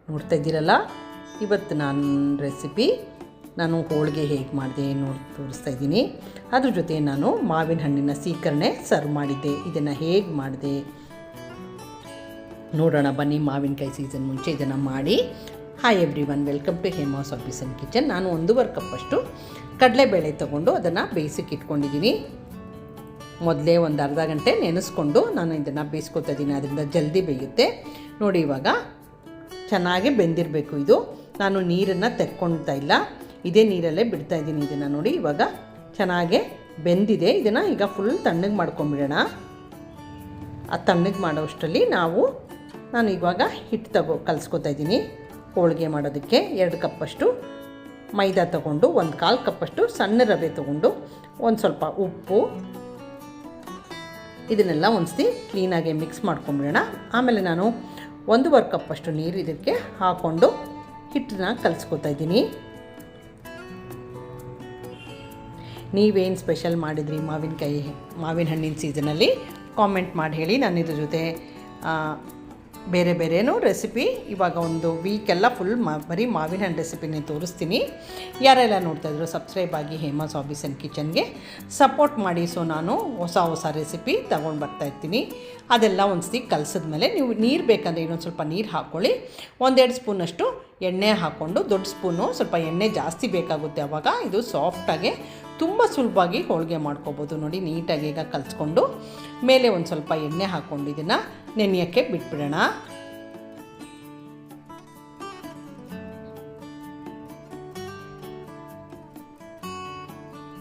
ನೋಡ್ತಾ ಇದ್ದೀರಲ್ಲ, ಇವತ್ತು ನಾನು ರೆಸಿಪಿ ನಾನು ಹೋಳಿಗೆ ಹೇಗೆ ಮಾಡಿದೆ ತೋರಿಸ್ತಾ ಇದ್ದೀನಿ. ಅದ್ರ ಜೊತೆ ನಾನು ಮಾವಿನ ಹಣ್ಣಿನ ಸೀಕರಣೆ ಸರ್ವ್ ಮಾಡಿದ್ದೆ. ಇದನ್ನು ಹೇಗೆ ಮಾಡಿದೆ ನೋಡೋಣ ಬನ್ನಿ. ಮಾವಿನಕಾಯಿ ಸೀಸನ್ ಮುಂಚೆ ಇದನ್ನು ಮಾಡಿ. Hi everyone, welcome to Hema's office and kitchen. ನಾನು 1.5 ಕಪ್ಪಷ್ಟು ಕಡಲೆಬೇಳೆ ತೊಗೊಂಡು ಅದನ್ನು ಬೇಯಿಸಕ್ಕೆ ಇಟ್ಕೊಂಡಿದ್ದೀನಿ. ಮೊದಲೇ ಒಂದು ಅರ್ಧ ಗಂಟೆ ನೆನೆಸ್ಕೊಂಡು ನಾನು ಇದನ್ನು ಬೇಯಿಸ್ಕೊತಾ ಇದ್ದೀನಿ, ಅದರಿಂದ ಜಲ್ದಿ ಬೇಯುತ್ತೆ. ನೋಡಿ, ಇವಾಗ ಚೆನ್ನಾಗಿ ಬೆಂದಿರಬೇಕು ಇದು. ನಾನು ನೀರನ್ನು ತೆಕ್ಕೊಳ್ತಾ ಇಲ್ಲ, ಇದೇ ನೀರಲ್ಲೇ ಬಿಡ್ತಾ ಇದ್ದೀನಿ ಇದನ್ನು. ನೋಡಿ, ಇವಾಗ ಚೆನ್ನಾಗೆ ಬೆಂದಿದೆ. ಇದನ್ನು ಈಗ ಫುಲ್ ತಣ್ಣಗೆ ಮಾಡ್ಕೊಂಬಿಡೋಣ. ಆ ತಣ್ಣಗೆ ಮಾಡೋಷ್ಟರಲ್ಲಿ ನಾನು ಇವಾಗ ಹಿಟ್ಟು ಕಲಿಸ್ಕೊತಾ ಇದ್ದೀನಿ. ಹೋಳಿಗೆ ಮಾಡೋದಕ್ಕೆ 2 ಕಪ್ಪಷ್ಟು ಮೈದಾ ತೊಗೊಂಡು, 1/4 ಕಪ್ಪಷ್ಟು ಸಣ್ಣ ರವೆ ತೊಗೊಂಡು, ಒಂದು ಸ್ವಲ್ಪ ಉಪ್ಪು, ಇದನ್ನೆಲ್ಲ ಒಂದ್ಸತಿ ಕ್ಲೀನಾಗಿ ಮಿಕ್ಸ್ ಮಾಡ್ಕೊಂಬಿಡೋಣ. ಆಮೇಲೆ ನಾನು 1.5 ಕಪ್ಪಷ್ಟು ನೀರು ಇದಕ್ಕೆ ಹಾಕ್ಕೊಂಡು ಹಿಟ್ಟನ್ನ ಕಲಿಸ್ಕೊತಾ ಇದ್ದೀನಿ. ನೀವೇನು ಸ್ಪೆಷಲ್ ಮಾಡಿದ್ರಿ ಮಾವಿನ ಹಣ್ಣಿನ ಸೀಸನಲ್ಲಿ ಕಾಮೆಂಟ್ ಮಾಡಿ ಹೇಳಿ. ನಾನು ಇದ್ರ ಜೊತೆ ಬೇರೆ ಬೇರೆನೂ ರೆಸಿಪಿ ಇವಾಗ ಒಂದು ವೀಕೆಲ್ಲ ಫುಲ್ ಬರೀ ಮಾವಿನ ಹಣ್ಣು ರೆಸಿಪಿನೇ ತೋರಿಸ್ತೀನಿ. ಯಾರೆಲ್ಲ ನೋಡ್ತಾಯಿದ್ರು ಸಬ್ಸ್ಕ್ರೈಬ್ ಆಗಿ ಹೇಮಾಸ್ ಆಫೀಸ್ ಆ್ಯಂಡ್ ಕಿಚನ್ಗೆ ಸಪೋರ್ಟ್ ಮಾಡಿ. ಸೊ ನಾನು ಹೊಸ ರೆಸಿಪಿ ತೊಗೊಂಡು ಬರ್ತಾಯಿರ್ತೀನಿ. ಅದೆಲ್ಲ ಒಂದ್ಸತಿ ಕಲಸಿದ್ಮೇಲೆ ನೀವು ನೀರು ಬೇಕಂದರೆ ಇನ್ನೊಂದು ಸ್ವಲ್ಪ ನೀರು ಹಾಕ್ಕೊಳ್ಳಿ. 1-2 ಸ್ಪೂನಷ್ಟು ಎಣ್ಣೆ ಹಾಕ್ಕೊಂಡು, ದೊಡ್ಡ ಸ್ಪೂನು ಸ್ವಲ್ಪ ಎಣ್ಣೆ ಜಾಸ್ತಿ ಬೇಕಾಗುತ್ತೆ. ಆವಾಗ ಇದು ಸಾಫ್ಟಾಗಿ ತುಂಬ ಸುಲಭವಾಗಿ ಹೋಳಿಗೆ ಮಾಡ್ಕೋಬೋದು. ನೋಡಿ, ನೀಟಾಗಿ ಈಗ ಕಲಿಸ್ಕೊಂಡು ಮೇಲೆ ಒಂದು ಸ್ವಲ್ಪ ಎಣ್ಣೆ ಹಾಕ್ಕೊಂಡು ಇದನ್ನು ನೆನೆಯೋಕ್ಕೆ ಬಿಟ್ಬಿಡೋಣ.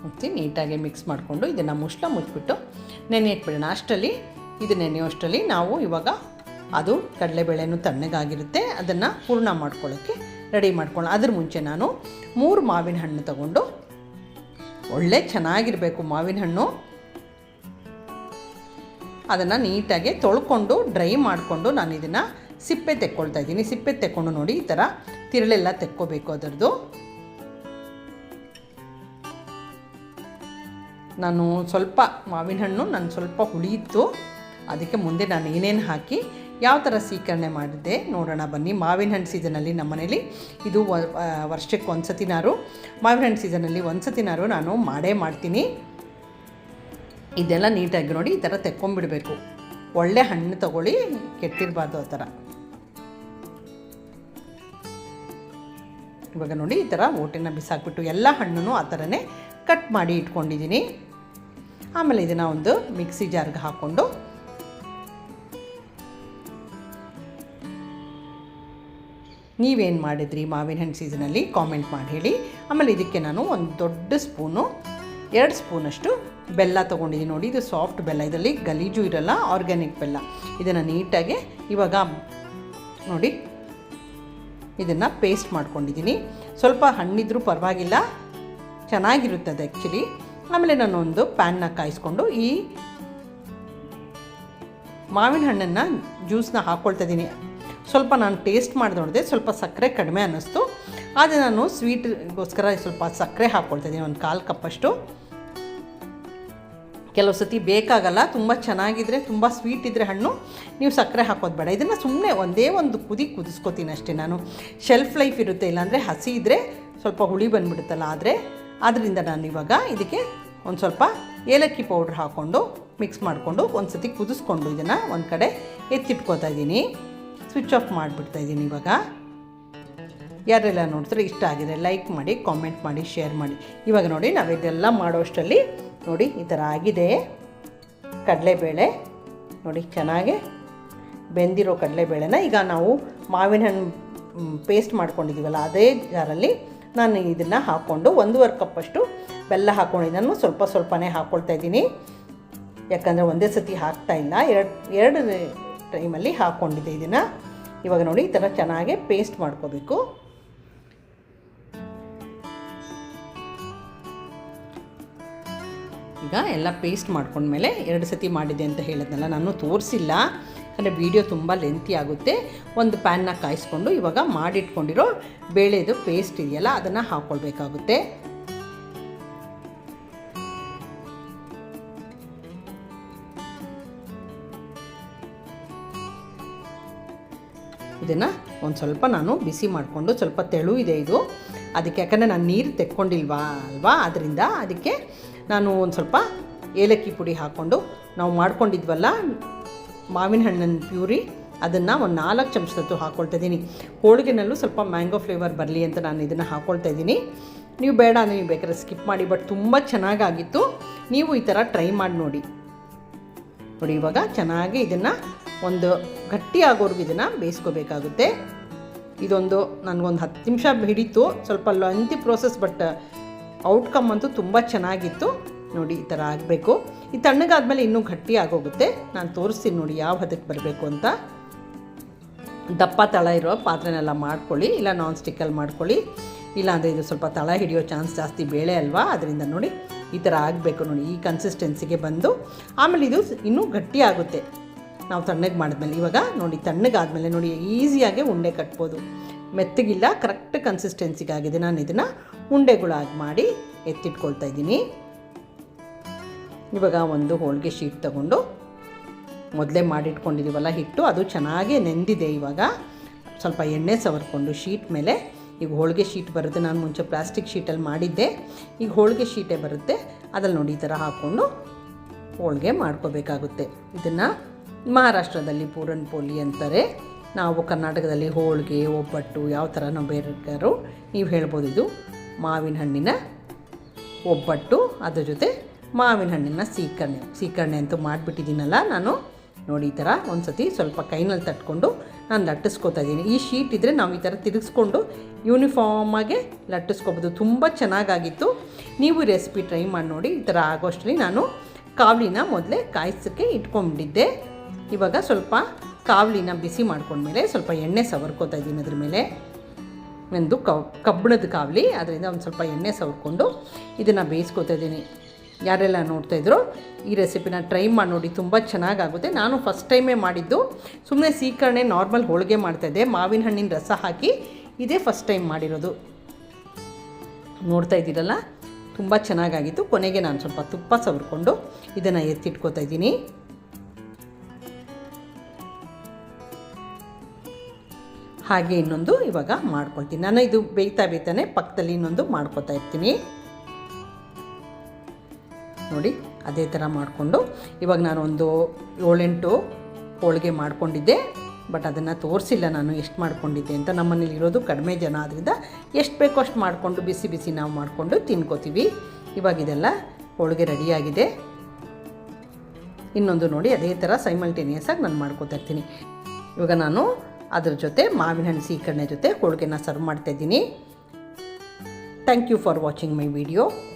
ಮತ್ತು ನೀಟಾಗಿ ಮಿಕ್ಸ್ ಮಾಡಿಕೊಂಡು ಇದನ್ನು ಮುಚ್ಚಿಬಿಟ್ಟು ನೆನೆಯಕ್ಕೆ ಬಿಡೋಣ. ಅಷ್ಟರಲ್ಲಿ ಇದು ನೆನೆಯೋಷ್ಟರಲ್ಲಿ ನಾವು ಇವಾಗ ಅದು ಕಡಲೆಬೇಳೆನೂ ತಣ್ಣಗಾಗಿರುತ್ತೆ, ಅದನ್ನು ಹೂರ್ಣ ಮಾಡ್ಕೊಳ್ಳೋಕ್ಕೆ ರೆಡಿ ಮಾಡ್ಕೊಳ್ಳೋಣ. ಅದ್ರ ಮುಂಚೆ ನಾನು 3 ಮಾವಿನ ಹಣ್ಣು ತಗೊಂಡು, ಒಳ್ಳೆ ಚೆನ್ನಾಗಿರಬೇಕು ಮಾವಿನ ಹಣ್ಣು, ಅದನ್ನು ನೀಟಾಗಿ ತೊಳ್ಕೊಂಡು ಡ್ರೈ ಮಾಡಿಕೊಂಡು ನಾನು ಇದನ್ನು ಸಿಪ್ಪೆ ತೆಕ್ಕೊಳ್ತಾ ಇದ್ದೀನಿ. ಸಿಪ್ಪೆ ತೆಕ್ಕೊಂಡು ನೋಡಿ, ಈ ಥರ ತಿರುಳೆಲ್ಲ ತೆಕ್ಕೋಬೇಕು ಅದರದ್ದು. ನಾನು ಸ್ವಲ್ಪ ಮಾವಿನ ಹಣ್ಣು ಸ್ವಲ್ಪ ಹುಳಿ ಇತ್ತು, ಅದಕ್ಕೆ ಮುಂದೆ ನಾನು ಏನೇನು ಹಾಕಿ ಯಾವ ಥರ ಸೀಕರಣೆ ಮಾಡಿದ್ದೆ ನೋಡೋಣ ಬನ್ನಿ. ಮಾವಿನ ಹಣ್ಣು ಸೀಸನಲ್ಲಿ ನಮ್ಮ ಮನೇಲಿ ಇದು ವರ್ಷಕ್ಕೆ ಒಂದ್ಸತಿನಾರು, ಮಾವಿನ ಹಣ್ಣು ಸೀಸನಲ್ಲಿ ಒಂದ್ಸತಿನಾರು ನಾನು ಮಾಡೇ ಮಾಡ್ತೀನಿ. ಇದೆಲ್ಲ ನೀಟಾಗಿ ನೋಡಿ ಈ ಥರ ತೆಕ್ಕೊಂಬಿಡಬೇಕು. ಒಳ್ಳೆ ಹಣ್ಣು ತೊಗೊಳ್ಳಿ, ಕೆಟ್ಟಿರಬಾರ್ದು ಆ ಥರ. ಇವಾಗ ನೋಡಿ ಈ ಥರ ಓಟೆನ ಬಿಸಾಕ್ಬಿಟ್ಟು ಎಲ್ಲ ಹಣ್ಣು ಆ ಥರನೇ ಕಟ್ ಮಾಡಿ ಇಟ್ಕೊಂಡಿದ್ದೀನಿ. ಆಮೇಲೆ ಇದನ್ನು ಒಂದು ಮಿಕ್ಸಿ ಜಾರ್ಗೆ ಹಾಕ್ಕೊಂಡು ನೀವೇನು ಮಾಡಿದ್ರಿ ಮಾವಿನ ಹಣ್ಣು ಸೀಸನಲ್ಲಿ ಕಾಮೆಂಟ್ ಮಾಡಿ ಹೇಳಿ. ಆಮೇಲೆ ಇದಕ್ಕೆ ನಾನು ಒಂದು ದೊಡ್ಡ ಸ್ಪೂನು 2 ಸ್ಪೂನಷ್ಟು ಬೆಲ್ಲ ತೊಗೊಂಡಿದ್ದೀನಿ. ನೋಡಿ, ಇದು ಸಾಫ್ಟ್ ಬೆಲ್ಲ, ಇದರಲ್ಲಿ ಗಲೀಜು ಇರಲ್ಲ, ಆರ್ಗ್ಯಾನಿಕ್ ಬೆಲ್ಲ. ಇದನ್ನು ನೀಟಾಗಿ ಇವಾಗ ನೋಡಿ ಇದನ್ನು ಪೇಸ್ಟ್ ಮಾಡ್ಕೊಂಡಿದ್ದೀನಿ. ಸ್ವಲ್ಪ ಹಣ್ಣಿದ್ರೂ ಪರವಾಗಿಲ್ಲ, ಚೆನ್ನಾಗಿರುತ್ತದೆ ಆ್ಯಕ್ಚುಲಿ. ಆಮೇಲೆ ನಾನು ಒಂದು ಪ್ಯಾನ್ನ ಕಾಯಿಸ್ಕೊಂಡು ಈ ಮಾವಿನ ಹಣ್ಣನ್ನು ಜ್ಯೂಸನ್ನ ಹಾಕ್ಕೊಳ್ತಾ ಇದ್ದೀನಿ. ಸ್ವಲ್ಪ ನಾನು ಟೇಸ್ಟ್ ಮಾಡಿ ನೋಡಿದೆ, ಸ್ವಲ್ಪ ಸಕ್ಕರೆ ಕಡಿಮೆ ಅನ್ನಿಸ್ತು. ಆದರೆ ನಾನು ಸ್ವೀಟ್ಗೋಸ್ಕರ ಸ್ವಲ್ಪ ಸಕ್ಕರೆ ಹಾಕ್ಕೊಳ್ತಾ ಇದ್ದೀನಿ, 1/4 ಕಪ್ಪಷ್ಟು. ಕೆಲವು ಸತಿ ಬೇಕಾಗಲ್ಲ, ತುಂಬ ಚೆನ್ನಾಗಿದ್ದರೆ, ತುಂಬ ಸ್ವೀಟ್ ಇದ್ದರೆ ಹಣ್ಣು, ನೀವು ಸಕ್ಕರೆ ಹಾಕೋದು ಬೇಡ. ಇದನ್ನು ಸುಮ್ಮನೆ ಒಂದೇ ಒಂದು ಕುದಿಸ್ಕೊತೀನಿ ಅಷ್ಟೇ ನಾನು. ಶೆಲ್ಫ್ ಲೈಫ್ ಇರುತ್ತೆ, ಇಲ್ಲಾಂದರೆ ಹಸಿ ಇದ್ದರೆ ಸ್ವಲ್ಪ ಹುಳಿ ಬಂದುಬಿಡುತ್ತಲ್ಲ. ಆದ್ದರಿಂದ ನಾನು ಇವಾಗ ಇದಕ್ಕೆ ಒಂದು ಸ್ವಲ್ಪ ಏಲಕ್ಕಿ ಪೌಡ್ರ್ ಹಾಕ್ಕೊಂಡು ಮಿಕ್ಸ್ ಮಾಡಿಕೊಂಡು ಒಂದು ಸತಿ ಕುದಿಸ್ಕೊಂಡು ಇದನ್ನು ಒಂದು ಕಡೆ ಎತ್ತಿಟ್ಕೋತಾ ಇದ್ದೀನಿ. ಸ್ವಿಚ್ ಆಫ್ ಮಾಡಿಬಿಡ್ತಾಯಿದ್ದೀನಿ ಇವಾಗ. ಯಾರೆಲ್ಲ ನೋಡ್ತಾರೆ ಇಷ್ಟ ಆಗಿದೆ ಲೈಕ್ ಮಾಡಿ, ಕಾಮೆಂಟ್ ಮಾಡಿ, ಶೇರ್ ಮಾಡಿ. ಇವಾಗ ನೋಡಿ, ನಾವಿದೆಲ್ಲ ಮಾಡೋಷ್ಟರಲ್ಲಿ ನೋಡಿ ಈ ಥರ ಆಗಿದೆ ಕಡಲೆಬೇಳೆ. ನೋಡಿ, ಚೆನ್ನಾಗಿ ಬೆಂದಿರೋ ಕಡಲೆಬೇಳೆನ ಈಗ ನಾವು ಮಾವಿನ ಹಣ್ಣು ಪೇಸ್ಟ್ ಮಾಡ್ಕೊಂಡಿದ್ದೀವಲ್ಲ ಅದೇ ಜಾರಲ್ಲಿ ನಾನು ಇದನ್ನು ಹಾಕ್ಕೊಂಡು 1.5 ಕಪ್ಪಷ್ಟು ಬೆಲ್ಲ ಹಾಕ್ಕೊಂಡಿದ್ದನ್ನು ಸ್ವಲ್ಪನೇ ಹಾಕ್ಕೊಳ್ತಾ ಇದ್ದೀನಿ. ಯಾಕಂದರೆ ಒಂದೇ ಸತಿ ಹಾಕ್ತಾಯಿಲ್ಲ, ಎರಡು ಟೈಮಲ್ಲಿ ಹಾಕ್ಕೊಂಡಿದ್ದೆ ಇದನ್ನು. ಇವಾಗ ನೋಡಿ ಈ ಥರ ಚೆನ್ನಾಗಿ ಪೇಸ್ಟ್ ಮಾಡ್ಕೋಬೇಕು. ಈಗ ಎಲ್ಲ ಪೇಸ್ಟ್ ಮಾಡ್ಕೊಂಡ್ಮೇಲೆ 2 ಸತಿ ಮಾಡಿದೆ ಅಂತ ಹೇಳಿದ್ನಲ್ಲ, ನಾನು ತೋರಿಸಿಲ್ಲ ಅಂದರೆ ವಿಡಿಯೋ ತುಂಬ ಲೆಂತಿ ಆಗುತ್ತೆ. ಒಂದು ಪ್ಯಾನ್ನ ಕಾಯಿಸ್ಕೊಂಡು ಇವಾಗ ಮಾಡಿಟ್ಕೊಂಡಿರೋ ಬೇಳೆದು ಪೇಸ್ಟ್ ಇದೆಯಲ್ಲ ಅದನ್ನು ಹಾಕ್ಕೊಳ್ಬೇಕಾಗುತ್ತೆ. ಇದನ್ನು ಒಂದು ಸ್ವಲ್ಪ ನಾನು ಬಿಸಿ ಮಾಡಿಕೊಂಡು, ಸ್ವಲ್ಪ ತೆಳು ಇದೆ ಇದು, ಅದಕ್ಕೆ ಯಾಕಂದರೆ ನಾನು ನೀರು ತೆಕ್ಕೊಂಡಿಲ್ವಾ ಅಲ್ವಾ, ಅದರಿಂದ ಅದಕ್ಕೆ ನಾನು ಒಂದು ಸ್ವಲ್ಪ ಏಲಕ್ಕಿ ಪುಡಿ ಹಾಕ್ಕೊಂಡು ನಾವು ಮಾಡ್ಕೊಂಡಿದ್ವಲ್ಲ ಮಾವಿನ ಹಣ್ಣಿನ ಪ್ಯೂರಿ, ಅದನ್ನು ಒಂದು 4 ಚಮಚದಷ್ಟು ಹಾಕ್ಕೊಳ್ತಾ ಇದ್ದೀನಿ. ಹೋಳಿಗೆನಲ್ಲೂ ಸ್ವಲ್ಪ ಮ್ಯಾಂಗೋ ಫ್ಲೇವರ್ ಬರಲಿ ಅಂತ ನಾನು ಇದನ್ನು ಹಾಕ್ಕೊಳ್ತಾ ಇದ್ದೀನಿ. ನೀವು ಬೇಡ ಅಂದರೆ ನೀವು ಬೇಕಾದ್ರೆ ಸ್ಕಿಪ್ ಮಾಡಿ, ಬಟ್ ತುಂಬ ಚೆನ್ನಾಗಾಗಿತ್ತು. ನೀವು ಈ ಥರ ಟ್ರೈ ಮಾಡಿ ನೋಡಿ. ಇವಾಗ ಚೆನ್ನಾಗಿ ಇದನ್ನು ಒಂದು ಗಟ್ಟಿ ಆಗೋರ್ಗು ಇದನ್ನು ಬೇಯಿಸ್ಕೋಬೇಕಾಗುತ್ತೆ. ಇದೊಂದು ನನಗೊಂದು 10 ನಿಮಿಷ ಹಿಡಿತು, ಸ್ವಲ್ಪ ಲೆಂತಿ ಪ್ರೋಸೆಸ್, ಬಟ್ ಔಟ್ಕಮ್ ಅಂತೂ ತುಂಬ ಚೆನ್ನಾಗಿತ್ತು. ನೋಡಿ ಈ ಥರ ಆಗಬೇಕು. ಈ ತಣ್ಣಗಾದ್ಮೇಲೆ ಇನ್ನೂ ಗಟ್ಟಿ ಆಗೋಗುತ್ತೆ. ನಾನು ತೋರಿಸ್ತೀನಿ ನೋಡಿ ಯಾವ ಹದಕ್ಕೆ ಬರಬೇಕು ಅಂತ. ದಪ್ಪ ತಳ ಇರೋ ಪಾತ್ರೆನೆಲ್ಲ ಮಾಡ್ಕೊಳ್ಳಿ, ಇಲ್ಲ ನಾನ್ ಸ್ಟಿಕ್ಕಲ್ಲಿ ಮಾಡ್ಕೊಳ್ಳಿ, ಇಲ್ಲಾಂದರೆ ಇದು ಸ್ವಲ್ಪ ತಳ ಹಿಡಿಯೋ ಚಾನ್ಸ್ ಜಾಸ್ತಿ, ಬೇಳೆ ಅಲ್ವಾ, ಅದರಿಂದ ನೋಡಿ ಈ ಥರ ಆಗಬೇಕು. ನೋಡಿ ಈ ಕನ್ಸಿಸ್ಟೆನ್ಸಿಗೆ ಬಂದು ಆಮೇಲೆ ಇದು ಇನ್ನೂ ಗಟ್ಟಿ ಆಗುತ್ತೆ ನಾವು ತಣ್ಣಗೆ ಮಾಡಿದ್ಮೇಲೆ. ಇವಾಗ ನೋಡಿ ತಣ್ಣಗಾದ್ಮೇಲೆ ನೋಡಿ ಈಸಿಯಾಗಿ ಉಂಡೆ ಕಟ್ಬೋದು, ಮೆತ್ತಗಿಲ್ಲ, ಕರೆಕ್ಟ್ ಕನ್ಸಿಸ್ಟೆನ್ಸಿಗಾಗಿದೆ. ನಾನು ಇದನ್ನು ಉಂಡೆಗಳಾಗಿ ಮಾಡಿ ಎತ್ತಿಟ್ಕೊಳ್ತಾ ಇದ್ದೀನಿ. ಇವಾಗ ಒಂದು ಹೋಳಿಗೆ ಶೀಟ್ ತಗೊಂಡು ಮೊದಲೇ ಮಾಡಿಟ್ಕೊಂಡಿದ್ದೀವಲ್ಲ ಹಿಟ್ಟು, ಅದು ಚೆನ್ನಾಗಿ ನೆಂದಿದೆ. ಇವಾಗ ಸ್ವಲ್ಪ ಎಣ್ಣೆ ಸವರ್ಕೊಂಡು ಶೀಟ್ ಮೇಲೆ, ಈಗ ಹೋಳಿಗೆ ಶೀಟ್ ಬರುತ್ತೆ, ನಾನು ಮುಂಚೆ ಪ್ಲಾಸ್ಟಿಕ್ ಶೀಟಲ್ಲಿ ಮಾಡಿದ್ದೆ, ಈಗ ಹೋಳಿಗೆ ಶೀಟೇ ಬರುತ್ತೆ, ಅದ್ರಲ್ಲಿ ನೋಡಿ ಈ ಥರ ಹಾಕ್ಕೊಂಡು ಹೋಳಿಗೆ ಮಾಡ್ಕೋಬೇಕಾಗುತ್ತೆ. ಇದನ್ನು ಮಹಾರಾಷ್ಟ್ರದಲ್ಲಿ ಪೂರನ್ ಪೋಲಿ ಅಂತಾರೆ, ನಾವು ಕರ್ನಾಟಕದಲ್ಲಿ ಹೋಳಿಗೆ, ಒಬ್ಬಟ್ಟು, ಯಾವ ಥರ ನಾವು ಬೇಕಾದ್ರೂ ನೀವು ಹೇಳ್ಬೋದು. ಇದು ಮಾವಿನ ಹಣ್ಣಿನ ಒಬ್ಬಟ್ಟು, ಅದ್ರ ಜೊತೆ ಮಾವಿನ ಹಣ್ಣಿನ ಸೀಕರಣೆ ಅಂತೂ ಮಾಡಿಬಿಟ್ಟಿದ್ದೀನಲ್ಲ ನಾನು. ನೋಡಿ ಈ ಥರ ಒಂದು ಸತಿ ಸ್ವಲ್ಪ ಕೈನಲ್ಲಿ ತಟ್ಕೊಂಡು ನಾನು ಲಟ್ಟಿಸ್ಕೊತಾ ಇದ್ದೀನಿ. ಈ ಶೀಟ್ ಇದ್ದರೆ ನಾವು ಈ ಥರ ತಿರುಗಿಸ್ಕೊಂಡು ಯೂನಿಫಾರ್ಮಾಗೆ ಲಟ್ಟಿಸ್ಕೊಬೋದು. ತುಂಬ ಚೆನ್ನಾಗಾಗಿತ್ತು. ನೀವು ಈ ರೆಸಿಪಿ ಟ್ರೈ ಮಾಡಿ ನೋಡಿ. ಈ ಥರ ಆಗೋಷ್ಟರಲ್ಲಿ ನಾನು ಕಾವಲಿನ ಮೊದಲೇ ಕಾಯಿಸೋಕ್ಕೆ ಇಟ್ಕೊಂಡ್ಬಿಟ್ಟಿದ್ದೆ. ಇವಾಗ ಸ್ವಲ್ಪ ಕಾವಲಿನ ಬಿಸಿ ಮಾಡ್ಕೊಂಡ್ಮೇಲೆ ಸ್ವಲ್ಪ ಎಣ್ಣೆ ಸವರ್ಕೋತಾ ಇದ್ದೀನಿ ಅದ್ರ ಮೇಲೆ. ಒಂದು ಕಬ್ಬಿಣದ ಕಾವಲಿ, ಅದರಿಂದ ಒಂದು ಸ್ವಲ್ಪ ಎಣ್ಣೆ ಸವರ್ಕೊಂಡು ಇದನ್ನು ಬೇಯಿಸ್ಕೊತಾ ಇದ್ದೀನಿ. ಯಾರೆಲ್ಲ ನೋಡ್ತಾಯಿದ್ರು ಈ ರೆಸಿಪಿನ ಟ್ರೈ ಮಾಡಿ ನೋಡಿ, ತುಂಬ ಚೆನ್ನಾಗಾಗುತ್ತೆ. ನಾನು ಫಸ್ಟ್ ಟೈಮೇ ಮಾಡಿದ್ದು, ಸುಮ್ಮನೆ ಸೀಕರಣೆ ನಾರ್ಮಲ್ ಹೋಳಿಗೆ ಮಾಡ್ತಾಯಿದ್ದೆ, ಮಾವಿನ ಹಣ್ಣಿನ ರಸ ಹಾಕಿ ಇದೇ ಫಸ್ಟ್ ಟೈಮ್ ಮಾಡಿರೋದು. ನೋಡ್ತಾ ಇದ್ದೀರಲ್ಲ, ತುಂಬ ಚೆನ್ನಾಗಾಗಿತ್ತು. ಕೊನೆಗೆ ನಾನು ಸ್ವಲ್ಪ ತುಪ್ಪ ಸವರ್ಕೊಂಡು ಇದನ್ನು ಎತ್ತಿಟ್ಕೋತಾ ಇದ್ದೀನಿ. ಹಾಗೆ ಇನ್ನೊಂದು ಇವಾಗ ಮಾಡ್ಕೊಳ್ತೀನಿ ನಾನು. ಇದು ಬೇಯ್ತಾನೆ ಪಕ್ಕದಲ್ಲಿ ಇನ್ನೊಂದು ಮಾಡ್ಕೊತಾ ಇರ್ತೀನಿ. ನೋಡಿ ಅದೇ ಥರ ಮಾಡಿಕೊಂಡು ಇವಾಗ ನಾನು ಒಂದು 7-8 ಹೋಳಿಗೆ ಮಾಡ್ಕೊಂಡಿದ್ದೆ, ಬಟ್ ಅದನ್ನು ತೋರಿಸಿಲ್ಲ ನಾನು ಎಷ್ಟು ಮಾಡ್ಕೊಂಡಿದ್ದೆ ಅಂತ. ನಮ್ಮನೇಲಿ ಇರೋದು ಕಡಿಮೆ ಜನ, ಆದ್ದರಿಂದ ಎಷ್ಟು ಬೇಕೋ ಅಷ್ಟು ಮಾಡಿಕೊಂಡು ಬಿಸಿ ಬಿಸಿ ನಾವು ಮಾಡಿಕೊಂಡು ತಿನ್ಕೋತೀವಿ. ಇವಾಗ ಇದೆಲ್ಲ ಹೋಳಿಗೆ ರೆಡಿಯಾಗಿದೆ. ಇನ್ನೊಂದು ನೋಡಿ ಅದೇ ಥರ ಸೈಮಲ್ಟೇನಿಯಸ್ಸಾಗಿ ನಾನು ಮಾಡ್ಕೋತಾ ಇರ್ತೀನಿ. ಇವಾಗ ನಾನು ಅದ್ರ ಜೊತೆ ಮಾವಿನ ಹಣ್ಣು ಸೀಕರಣೆ ಜೊತೆ ಹೋಳಿಗೆನ ಸರ್ವ್ ಮಾಡ್ತಾಯಿದ್ದೀನಿ. Thank you for watching my video.